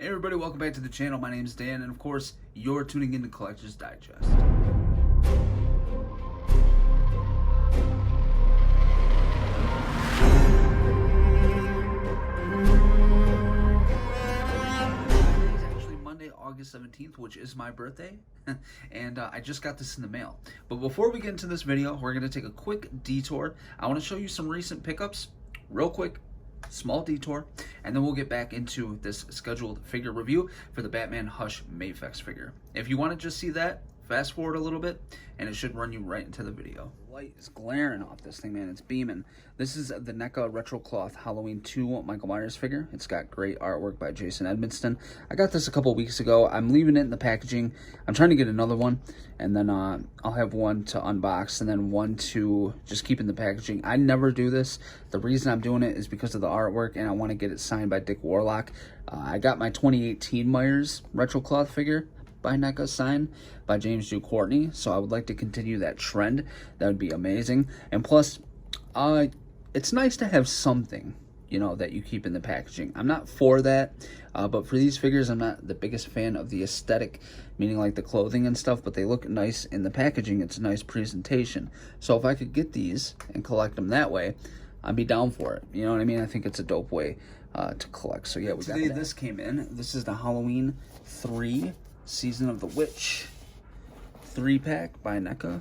Hey everybody, welcome back to the channel. My name's Dan, and of course, you're tuning into Collector's Digest. It's actually Monday, August 17th, which is my birthday, and I just got this in the mail. But before we get into this video, we're going to take a quick detour. I want to show you some recent pickups, real quick. Small detour, and then we'll get back into this scheduled figure review for the Batman Hush Mafex figure. If you want to just see that, fast forward a little bit and it should run you right into the video. Light is glaring off this thing, man. It's beaming. This is the NECA Retro Cloth Halloween 2 Michael Myers figure. It's got great artwork by Jason Edmiston. I got this a couple weeks ago. I'm leaving it in the packaging. I'm trying to get another one, and then I'll have one to unbox and then one to just keep in the packaging. I never do this. The reason I'm doing it is because of the artwork, and I want to get it signed by Dick Warlock. I got my 2018 Myers Retro Cloth figure by NECA signed by James Drew Courtney, so I would like to continue that trend. That would be amazing. And plus, it's nice to have something, you know, that you keep in the packaging. I'm not for that, but for these figures, I'm not the biggest fan of the aesthetic, meaning like the clothing and stuff, but they look nice in the packaging. It's a nice presentation. So if I could get these and collect them that way, I'd be down for it. You know what I mean? I think it's a dope way to collect. So yeah, we got this came in. This is the Halloween 3 Season of the Witch 3-pack by NECA.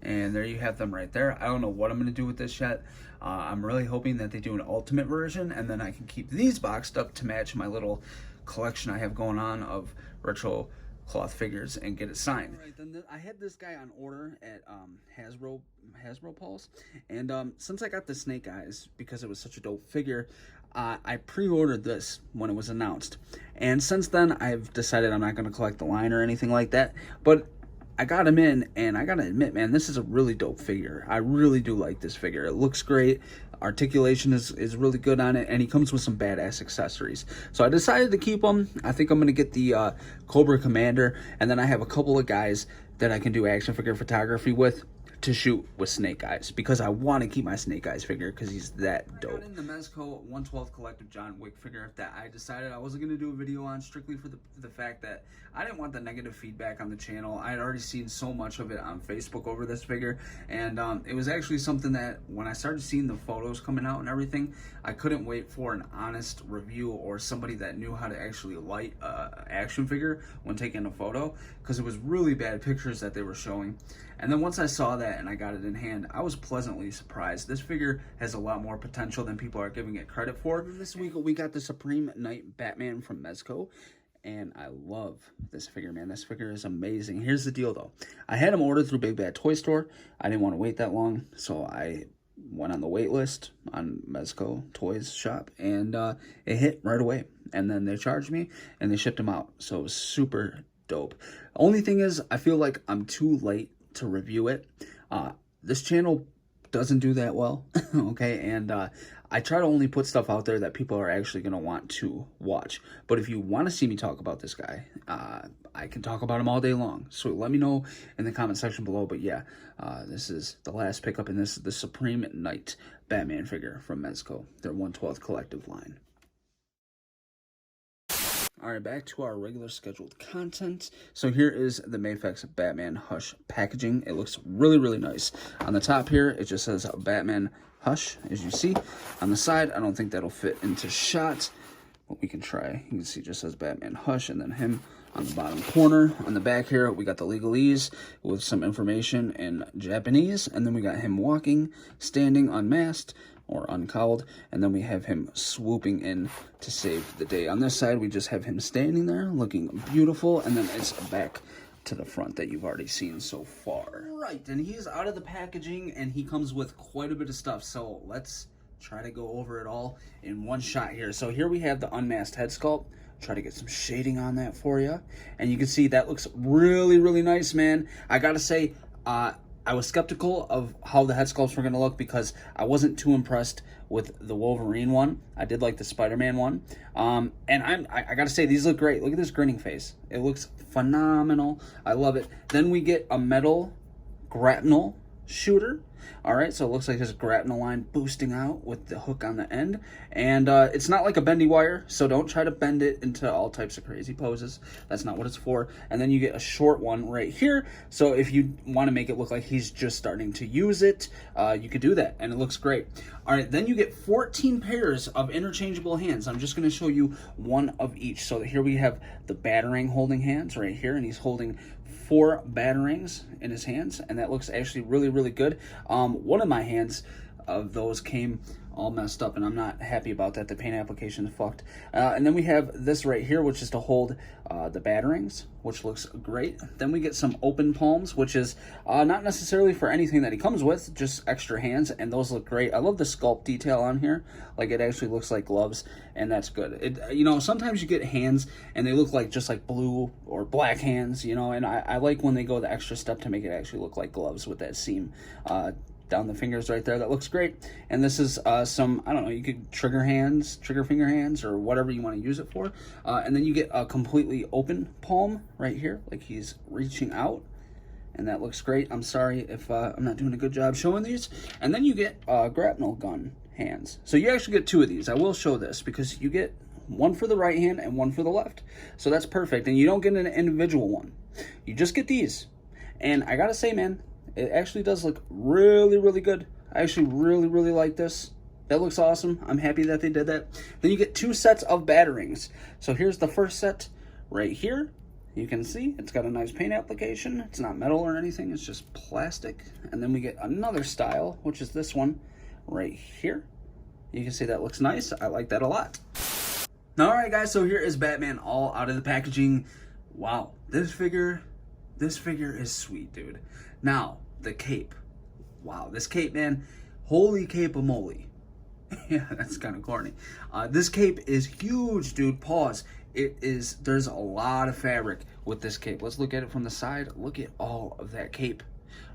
And there you have them right there. I don't know what I'm going to do with this yet. I'm really hoping that they do an ultimate version, and then I can keep these boxed up to match my little collection I have going on of retro cloth figures and get it signed. All right, then I had this guy on order at Hasbro Pulse, and since I got the Snake Eyes because it was such a dope figure, I pre-ordered this when it was announced, and since then I've decided I'm not going to collect the line or anything like that, but I got him in, and I gotta admit, man, this is a really dope figure. I really do like this figure. It looks great. Articulation is really good on it, and he comes with some badass accessories. So I decided to keep him. I think I'm gonna get the Cobra Commander, and then I have a couple of guys that I can do action figure photography with to shoot with Snake Eyes, because I want to keep my Snake Eyes figure because he's that dope. I got in the Mezco 1/12 collective John Wick figure that I decided I wasn't going to do a video on, strictly for the fact that I didn't want the negative feedback on the channel. I had already seen so much of it on Facebook over this figure, and it was actually something that when I started seeing the photos coming out and everything, I couldn't wait for an honest review or somebody that knew how to actually light action figure when taking a photo, because it was really bad pictures that they were showing. And then once I saw that and I got it in hand, I was pleasantly surprised. This figure has a lot more potential than people are giving it credit for. This week we got the Supreme Knight Batman from Mezco, and I love this figure, man. This figure is amazing. Here's the deal, though. I had him ordered through Big Bad Toy Store. I didn't want to wait that long, so I went on the wait list on Mezco Toys shop, and it hit right away. And then they charged me, and they shipped him out. So it was super dope. Only thing is, I feel like I'm too late to review it. This channel doesn't do that well, okay, and I try to only put stuff out there that people are actually going to want to watch. But if you want to see me talk about this guy, I can talk about him all day long, so let me know in the comment section below. But yeah, this is the last pickup, and this is the Supreme Knight Batman figure from Mezco, their 1/12 collective line. All right, back to our regular scheduled content. So here is the Mafex Batman Hush packaging. It looks really, really nice. On the top here, it just says Batman Hush, as you see. On the side, I don't think that'll fit into shot, but we can try. You can see it just says Batman Hush, and then him on the bottom corner. On the back here, we got the legalese with some information in Japanese, and then we got him walking, standing, unmasked, or uncowled, and then we have him swooping in to save the day. On this side, we just have him standing there looking beautiful, and then it's back to the front that you've already seen so far. Right, and he's out of the packaging, and he comes with quite a bit of stuff, so let's try to go over it all in one shot here. So here we have the unmasked head sculpt. Try to get some shading on that for you, and you can see that looks really, really nice, man. I gotta say, I was skeptical of how the head sculpts were going to look because I wasn't too impressed with the Wolverine one. I did like the Spider-Man one. And I got to say, these look great. Look at this grinning face. It looks phenomenal. I love it. Then we get a metal grapnel shooter. All right, so it looks like there's a grapnel line boosting out with the hook on the end. And it's not like a bendy wire, so don't try to bend it into all types of crazy poses. That's not what it's for. And then you get a short one right here. So if you want to make it look like he's just starting to use it, you could do that, and it looks great. All right, then you get 14 pairs of interchangeable hands. I'm just going to show you one of each. So here we have the Batarang holding hands right here, and he's holding 4 Batarangs in his hands, and that looks actually really, really good. One of my hands of those came all messed up, and I'm not happy about that. The paint application is fucked. And then we have this right here, which is to hold the Batarangs, which looks great. Then we get some open palms, which is not necessarily for anything that he comes with, just extra hands, and those look great. I love the Sculpt detail on here. Like, it actually looks like gloves, and that's good. You know, sometimes you get hands and they look like just like blue or black hands, you know, and I like when they go the extra step to make it actually look like gloves with that seam down the fingers right there. That looks great. And this is some, I don't know, you could trigger finger hands, or whatever you want to use it for. And then you get a completely open palm right here, like he's reaching out, and that looks great. I'm sorry if I'm not doing a good job showing these. And then you get grapnel gun hands. So you actually get 2 of these. I will show this because you get one for the right hand and one for the left. So that's perfect. And you don't get an individual one. You just get these. And I gotta say, man, it actually does look really, really good. I actually really, really like this. That looks awesome. I'm happy that they did that. Then you get 2 sets of Batarangs. So here's the first set right here. You can see it's got a nice paint application. It's not metal or anything. It's just plastic. And then we get another style, which is this one right here. You can see that looks nice. I like that a lot. All right, guys. So here is Batman all out of the packaging. Wow, this figure is sweet, dude. Now, the cape. Wow, this cape, man. Holy cape-a-moly. Yeah, that's kind of corny. This cape is huge, dude. Pause. There's a lot of fabric with this cape. Let's look at it from the side. Look at all of that cape.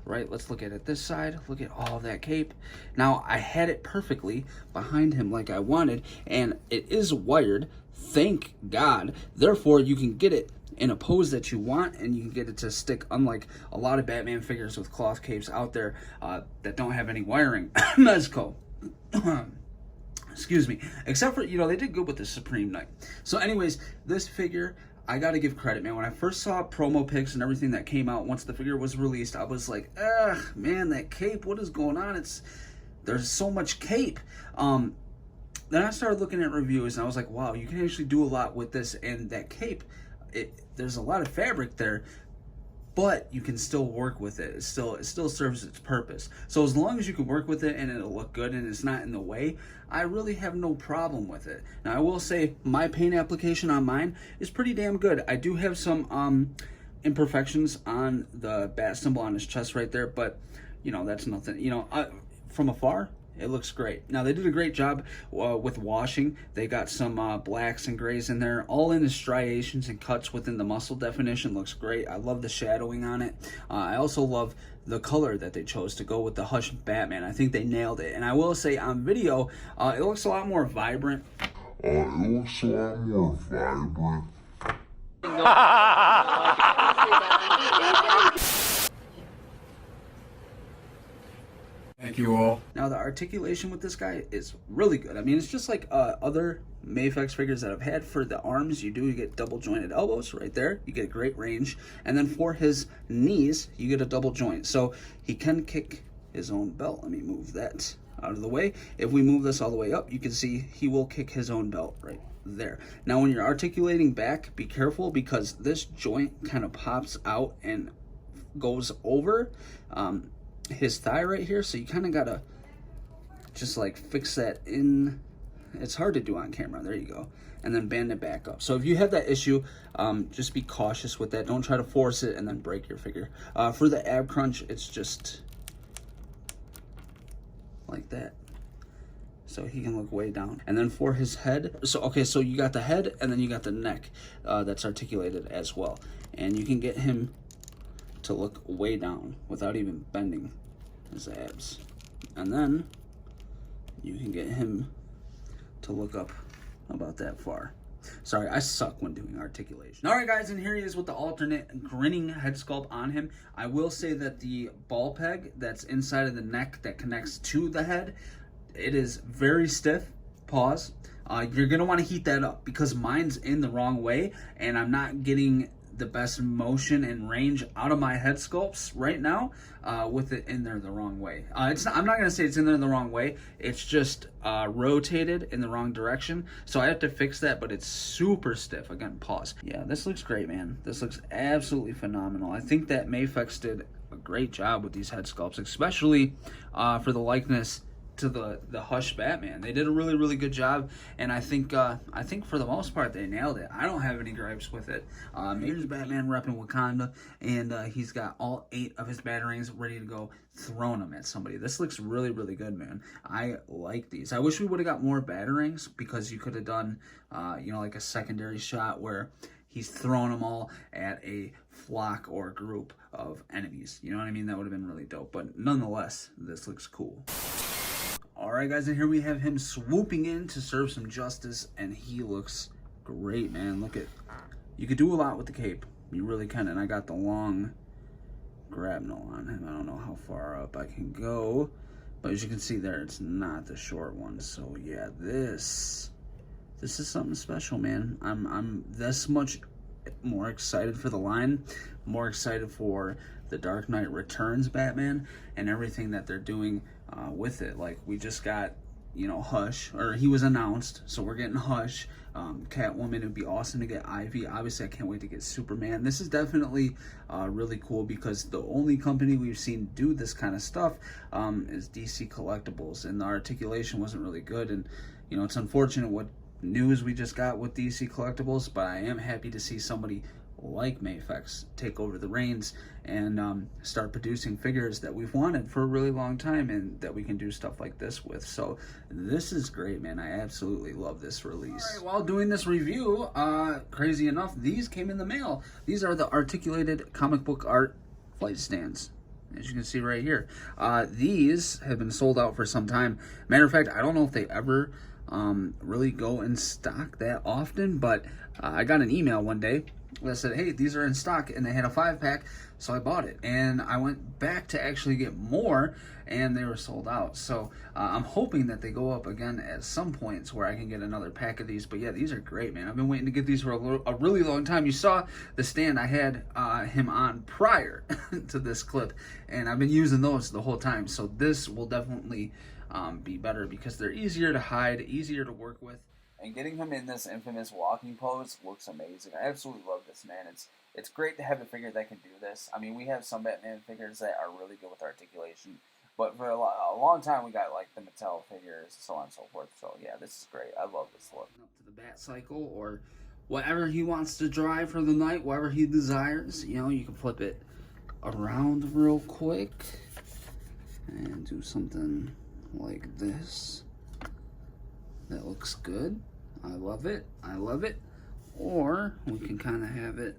Right, let's look at it this side. Look at all of that cape. Now, I had it perfectly behind him like I wanted, and it is wired. Thank God. Therefore, you can get it in a pose that you want, and you can get it to stick, unlike a lot of Batman figures with cloth capes out there that don't have any wiring. Mezco. Excuse me. Except for, you know, they did good with the Supreme Knight. So anyways, this figure, I gotta give credit, man. When I first saw promo pics and everything that came out once the figure was released, I was like, ugh, man, that cape, what is going on? There's so much cape. Then I started looking at reviews, and I was like, wow, you can actually do a lot with this, and that cape, there's a lot of fabric there, but you can still work with it. It still serves its purpose. So as long as you can work with it and it'll look good and it's not in the way, I really have no problem with it. Now, I will say my paint application on mine is pretty damn good. I do have some imperfections on the bat symbol on his chest right there, but you know, that's nothing. You know, from afar, it looks great. Now, they did a great job with washing. They got some blacks and grays in there, all in the striations and cuts within the muscle definition. Looks great. I love the shadowing on it. I also love the color that they chose to go with the Hush Batman. I think they nailed it. And I will say, on video, it looks a lot more vibrant. Thank you all. Now, the articulation with this guy is really good. I mean, it's just like other Mafex figures that I've had. For the arms, you get double jointed elbows right there. You get great range. And then for his knees, you get a double joint. So he can kick his own belt. Let me move that out of the way. If we move this all the way up, you can see he will kick his own belt right there. Now, when you're articulating back, be careful, because this joint kind of pops out and goes over his thigh right here, so you kind of gotta just like fix that in. It's hard to do on camera. There you go. And then band it back up. So if you have that issue, just be cautious with that. Don't try to force it and then break your figure. For the ab crunch, it's just like that, so he can look way down. And then for his head, so you got the head, and then you got the neck that's articulated as well, and you can get him to look way down without even bending his abs. And then you can get him to look up about that far. Sorry, I suck when doing articulation. All right, guys, and here he is with the alternate grinning head sculpt on him. I will say that the ball peg that's inside of the neck that connects to the head, it is very stiff. Pause. You're going to want to heat that up because mine's in the wrong way, and I'm not getting the best motion and range out of my head sculpts right now with it in there the wrong way. I'm not going to say it's in there the wrong way. It's just rotated in the wrong direction. So I have to fix that, but it's super stiff. Again, pause. Yeah, this looks great, man. This looks absolutely phenomenal. I think that Mafex did a great job with these head sculpts, especially for the likeness to the Hush Batman. They did a really good job, and I think for the most part they nailed it. I don't have any gripes with it. Here's Batman repping Wakanda, and he's got all 8 of his Batarangs ready to go, throwing them at somebody. This looks really good, man. I like these. I wish we would have got more Batarangs, because you could have done like a secondary shot where he's throwing them all at a flock or group of enemies. You know what I mean? That would have been really dope. But nonetheless, this looks cool. Alright, guys, and here we have him swooping in to serve some justice, and he looks great, man. Look at, you could do a lot with the cape. You really can, and I got the long grabnel on him. I don't know how far up I can go, but as you can see there, it's not the short one. So yeah, this is something special, man. I'm this much more excited for the line, more excited for the Dark Knight Returns Batman and everything that they're doing with it. Like, we just got, Hush, or he was announced, so we're getting Hush. Catwoman, it would be awesome to get Ivy. Obviously, I can't wait to get Superman. This is definitely really cool, because the only company we've seen do this kind of stuff is DC Collectibles, and the articulation wasn't really good. And it's unfortunate what news we just got with DC Collectibles, but I am happy to see somebody like Mafex take over the reins and start producing figures that we've wanted for a really long time, and that we can do stuff like this with. So this is great, man. I absolutely love this release. All right, while doing this review, crazy enough, these came in the mail. These are the articulated comic book art flight stands, as you can see right here. These have been sold out for some time. Matter of fact, I don't know if they ever really go in stock that often, but I got an email one day that said, hey, these are in stock, and they had a 5-pack, so I bought it. And I went back to actually get more, and they were sold out. So I'm hoping that they go up again at some points where I can get another pack of these. But yeah, these are great, man. I've been waiting to get these for a really long time. You saw the stand I had him on prior to this clip, and I've been using those the whole time. So this will definitely be better, because they're easier to hide, easier to work with. And getting him in this infamous walking pose looks amazing. I absolutely love this, man. It's great to have a figure that can do this. I mean, we have some Batman figures that are really good with articulation, but for a long time we got like the Mattel figures, so on and so forth. So yeah, this is great. I love this look. Up to the Bat Cycle, or whatever he wants to drive for the night, whatever he desires. You can flip it around real quick and do something like this. That looks good. I love it. I love it. Or we can kind of have it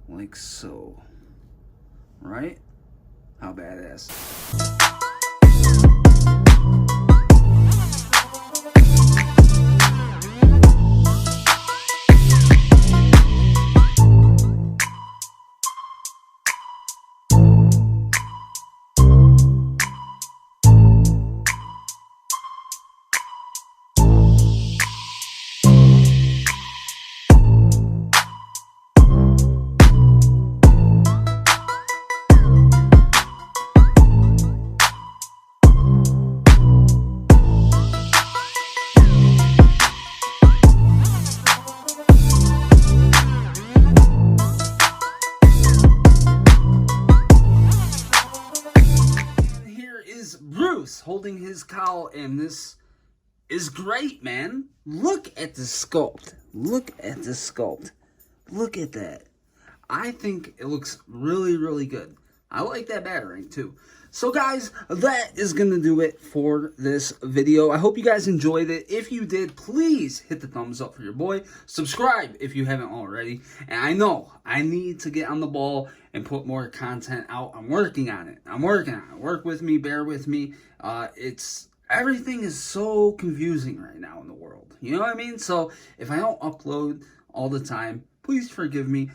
like so. Right? How badass. Holding his cowl, and this is great, man. Look at the sculpt. Look at the sculpt. Look at that. I think it looks really good. I like that Batarang too. So guys, that is going to do it for this video. I hope you guys enjoyed it. If you did, please hit the thumbs up for your boy. Subscribe if you haven't already. And I know I need to get on the ball and put more content out. I'm working on it. Work with me. Bear with me. everything is so confusing right now in the world. You know what I mean? So if I don't upload all the time, please forgive me.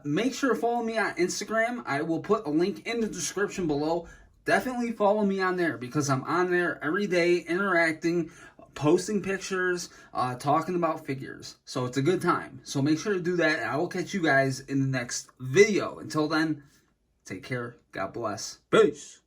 Make sure to follow me on Instagram. I will put a link in the description below. Definitely follow me on there because I'm on there every day interacting, posting pictures, talking about figures. So it's a good time. So make sure to do that, and I will catch you guys in the next video. Until then, take care. God bless. Peace.